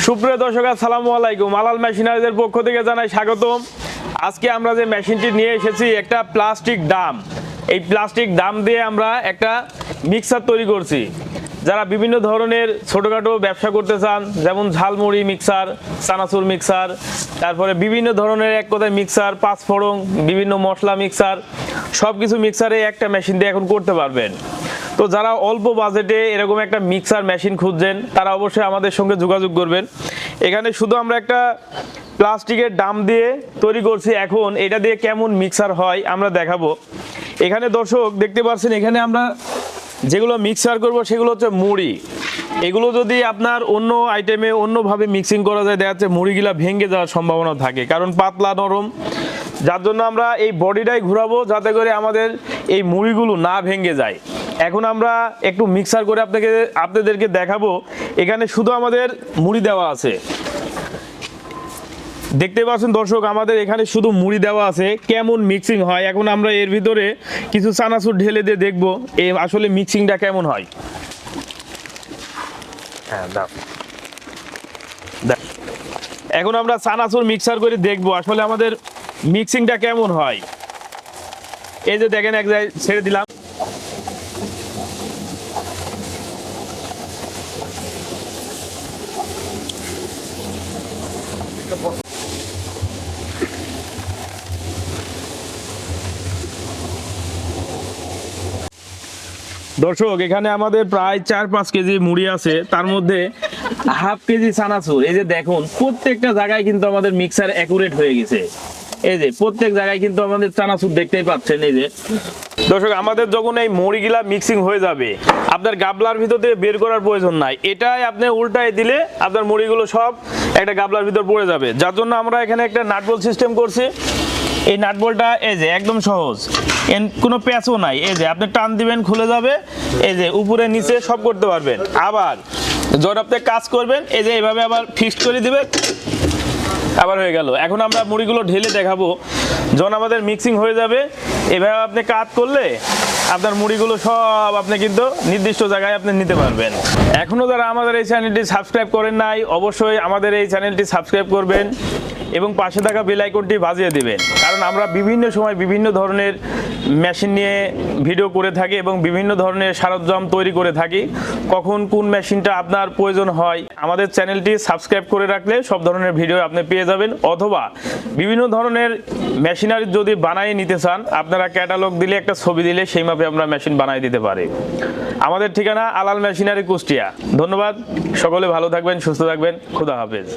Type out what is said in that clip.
সুপ্রিয় দর্শক আসসালামু আলাইকুম। আলাল মেশিনারিজের পক্ষ থেকে জানাই স্বাগতম। আজকে আমরা যে মেশিনটি নিয়ে এসেছি একটা প্লাস্টিক ডাম। এই প্লাস্টিক ডাম দিয়ে আমরা একটা মিক্সার তৈরি করছি। যারা বিভিন্ন ধরনের ছোটোখাটো ব্যবসা করতে চান, যেমন ঝালমুড়ি মিক্সার, চানাচুর মিক্সার, তারপরে বিভিন্ন ধরনের এক কথায় মিক্সার, পাঁচফোড়ন, বিভিন্ন মশলা মিক্সার, সব কিছু মিক্সারে একটা মেশিন দিয়ে এখন করতে পারবেন। তো যারা অল্প বাজেটে এরকম একটা মিক্সার মেশিন খুঁজছেন তারা অবশ্যই আমাদের সঙ্গে যোগাযোগ করবেন। এখানে শুধু আমরা একটা প্লাস্টিকের ডাম দিয়ে তৈরি করছি। এখন এটা দিয়ে কেমন মিক্সার হয় আমরা দেখাবো। এখানে দর্শক দেখতে পাচ্ছেন, এখানে আমরা যেগুলো মিক্সার করব সেগুলো হচ্ছে মুড়ি। এগুলো যদি আপনার অন্য আইটেমে অন্যভাবে মিক্সিং করা যায়, দেখা যাচ্ছে মুড়িগুলা ভেঙে যাওয়ার সম্ভাবনা থাকে, কারণ পাতলা নরম। যার জন্য আমরা এই বডিটাই ঘোরাবো যাতে করে আমাদের এই মুড়িগুলো না ভেঙে যায়। এখন আমরা একটু মিক্সার করে আপনাদেরকে দেখাবো। এখানে শুধু আমাদের মুড়ি দেওয়া আছে, দেখতে পাচ্ছেন দর্শক, আমাদের এখানে শুধু মুড়ি দেওয়া আছে। কেমন মিক্সিং হয় এখন আমরা এর ভিতরে কিছু চানাচুর ঢেলে দিয়ে দেখবো আসলে মিক্সিংটা কেমন হয়। এখন আমরা চানাচুর মিক্সার করে দেখবো আসলে আমাদের মিক্সিংটা কেমন হয়। এই যে দেখেন, এক জায়গায় ছেড়ে দিলাম। দর্শক, এখানে আমাদের প্রায় 4-5 কেজি মুড়ি আছে, তার মধ্যে হাফ কেজি চানাচুর। এই যে দেখুন, প্রত্যেকটা জায়গায় কিন্তু আমাদের মিক্সার অ্যাকুরেট হয়ে গেছে। এই যে প্রত্যেক জায়গায় কিন্তু আমাদের চানাচুর দেখতেই পাচ্ছেন। এই যে দর্শক, আমাদের যখন এই মুড়িগুলা মিক্সিং হয়ে যাবে, আপনার গাবলার ভিতর থেকে বের করার প্রয়োজন নাই। এটাই আপনি উল্টায় দিলে আপনার মুড়িগুলো সব একটা গাবলার ভিতর পড়ে যাবে। যার জন্য আমরা এখানে একটা নাটবল্ট সিস্টেম করছি। এই নাটবল্টটা এই যে একদম সহজ, কোনো প্যাচও নাই। এই যে আপনি টান দিবেন, খুলে যাবে। এই যে উপরে নিচে সব করতে পারবেন। আবার যখন আপনি কাজ করবেন, এই যে এইভাবে আবার ফিক্সড করে দিবেন, আবার হয়ে গেল। এখন আমরা মুড়িগুলো ঢেলে দেখাবো। যখন আমাদের মিক্সিং হয়ে যাবে, এভাবে আপনি কাট করলে আপনার মুড়িগুলো সব আপনি কিন্তু নির্দিষ্ট জায়গায় আপনি নিতে পারবেন। এখনও যারা আমাদের এই চ্যানেলটি সাবস্ক্রাইব করেন নাই, অবশ্যই আমাদের এই চ্যানেলটি সাবস্ক্রাইব করবেন এবং পাশে থাকা বেল আইকনটি বাজিয়ে দিবেন, কারণ আমরা বিভিন্ন সময় বিভিন্ন ধরনের মেশিন নিয়ে ভিডিও করে থাকি এবং বিভিন্ন ধরনের সরঞ্জাম তৈরি করে থাকি। কখন কোন মেশিনটা আপনার প্রয়োজন হয়, আমাদের চ্যানেলটি সাবস্ক্রাইব করে রাখলে সব ধরনের ভিডিও আপনি পেয়ে যাবেন। অথবা বিভিন্ন ধরনের মেশিনারি যদি বানিয়ে নিতে চান, আপনারা ক্যাটালগ দিলে, একটা ছবি দিলে সেই মাপে আমরা মেশিন বানিয়ে দিতে পারি। আমাদের ঠিকানা আলাল মেশিনারি, কুষ্টিয়া। ধন্যবাদ। সকলে ভালো থাকবেন, সুস্থ থাকবেন। খুদা হাফেজ।